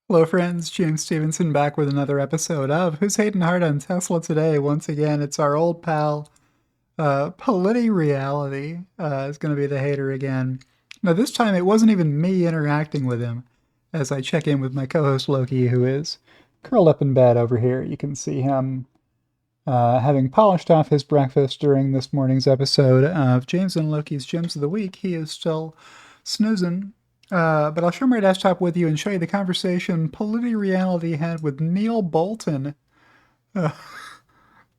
Hello, friends. James Stevenson back with another episode of Who's Hating Hard on Tesla Today. Once again, it's our old pal, Politireality, is going to be the hater again. Now, this time it wasn't even me interacting with him as I check in with my co host Loki, who is curled up in bed over here. You can see him having polished off his breakfast during this morning's episode of James and Loki's Gems of the Week. He is still snoozing, but I'll share my desktop with you and show you the conversation Politireality had with Neil Bolton. Uh,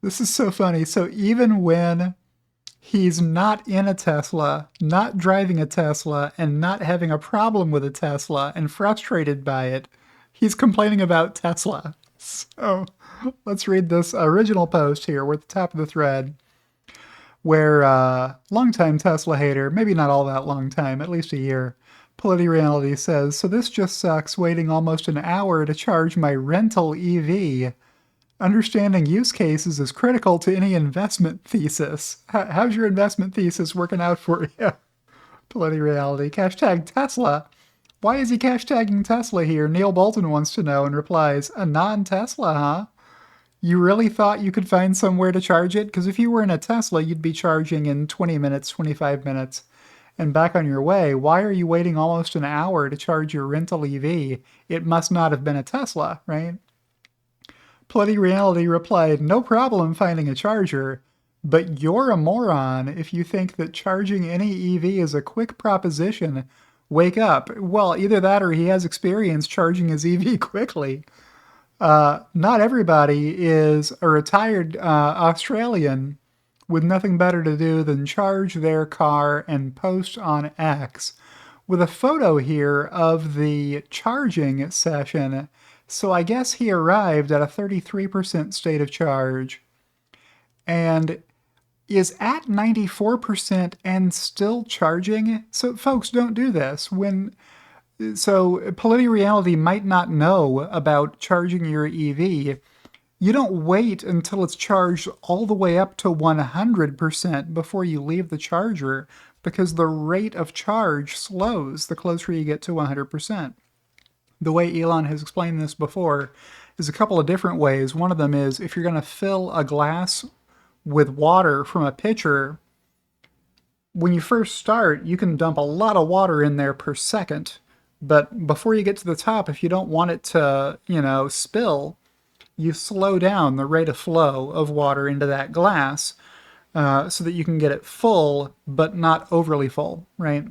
this is so funny. So even when he's not in a Tesla, not driving a Tesla, and not having a problem with a Tesla and frustrated by it, he's complaining about Tesla. So let's read this original post here. We're at the top of the thread where longtime Tesla hater, maybe not all that long time, at least a year, Politireality says, so this just sucks waiting almost an hour to charge my rental EV. Understanding use cases is critical to any investment thesis. How's your investment thesis working out for you? Politireality. Hashtag Tesla. Why is he hashtagging Tesla here? Neil Bolton wants to know and replies, a non-Tesla, huh? You really thought you could find somewhere to charge it? Because if you were in a Tesla, you'd be charging in 20 minutes, 25 minutes, and back on your way. Why are you waiting almost an hour to charge your rental EV? It must not have been a Tesla, right? Politireality replied, no problem finding a charger, but you're a moron if you think that charging any EV is a quick proposition. Wake up. Well, either that or he has experience charging his EV quickly. Not everybody is a retired Australian with nothing better to do than charge their car and post on X with a photo here of the charging session. So I guess he arrived at a 33% state of charge and is at 94% and still charging. So folks, don't do this. So Politireality might not know about charging your EV. You don't wait until it's charged all the way up to 100% before you leave the charger because the rate of charge slows the closer you get to 100%. The way Elon has explained this before is a couple of different ways. One of them is if you're going to fill a glass with water from a pitcher, when you first start, you can dump a lot of water in there per second. But before you get to the top, if you don't want it to, spill, you slow down the rate of flow of water into that glass so that you can get it full, but not overly full, right?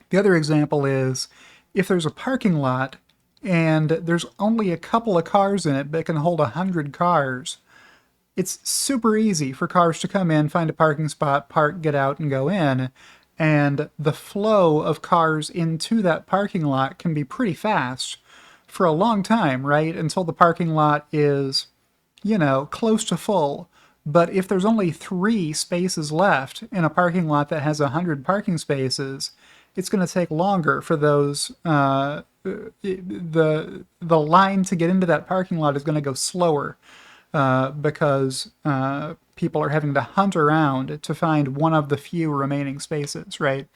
The other example is if there's a parking lot and there's only a couple of cars in it that can hold 100 cars, it's super easy for cars to come in, find a parking spot, park, get out, and go in. And the flow of cars into that parking lot can be pretty fast for a long time, right? Until the parking lot is, close to full. But if there's only 3 spaces left in a parking lot that has 100 parking spaces, it's going to take longer for those. The line to get into that parking lot is going to go slower because people are having to hunt around to find one of the few remaining spaces, right?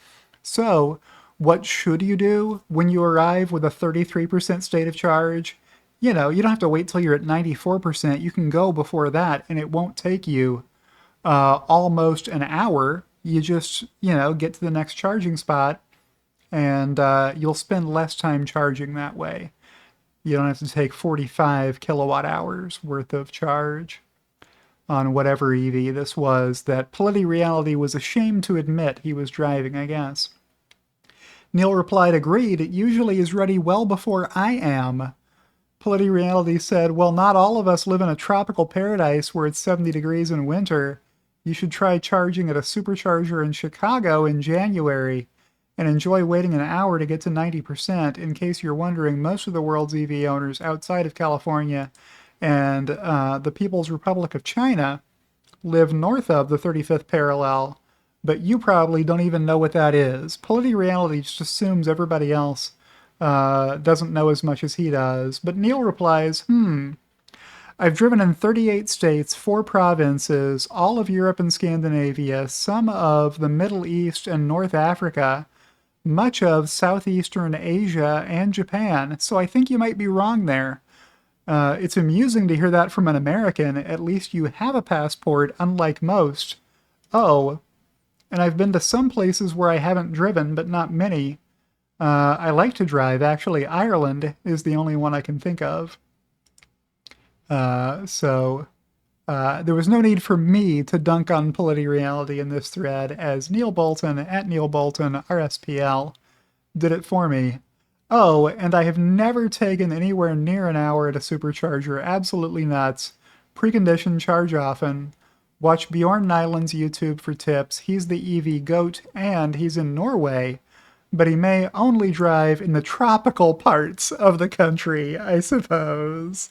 So, what should you do when you arrive with a 33% state of charge? You don't have to wait till you're at 94%. You can go before that, and it won't take you almost an hour. You just, get to the next charging spot, and you'll spend less time charging that way. You don't have to take 45 kilowatt hours worth of charge on whatever EV this was that Politireality was ashamed to admit he was driving, I guess. Neil replied, agreed, it usually is ready well before I am. Politireality said, well, not all of us live in a tropical paradise where it's 70 degrees in winter. You should try charging at a supercharger in Chicago in January and enjoy waiting an hour to get to 90%. In case you're wondering, most of the world's EV owners outside of California and the People's Republic of China live north of the 35th parallel, but you probably don't even know what that is. Politireality just assumes everybody else doesn't know as much as he does. But Neil replies, I've driven in 38 states, 4 provinces, all of Europe and Scandinavia, some of the Middle East and North Africa. much of Southeastern Asia and Japan, so I think you might be wrong there. It's amusing to hear that from an American. At least you have a passport, unlike most. Oh, and I've been to some places where I haven't driven, but not many. I like to drive. Actually, Ireland is the only one I can think of. So there was no need for me to dunk on Politireality in this thread, as Neil Bolton, at Neil Bolton, RSPL, did it for me. Oh, and I have never taken anywhere near an hour at a supercharger. Absolutely nuts. Precondition, charge often. Watch Bjorn Nyland's YouTube for tips. He's the EV goat, and he's in Norway, but he may only drive in the tropical parts of the country, I suppose.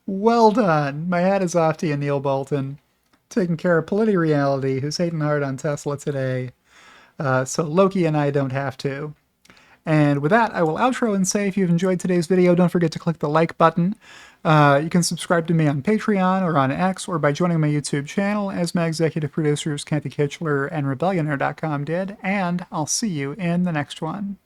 Well done. My hat is off to you, Neil Bolton. Taking care of Politireality, who's hating hard on Tesla today. So Loki and I don't have to. And with that, I will outro and say if you've enjoyed today's video, don't forget to click the like button. You can subscribe to me on Patreon or on X or by joining my YouTube channel, as my executive producers Kathy Kitchler and Rebellionaire.com did, and I'll see you in the next one.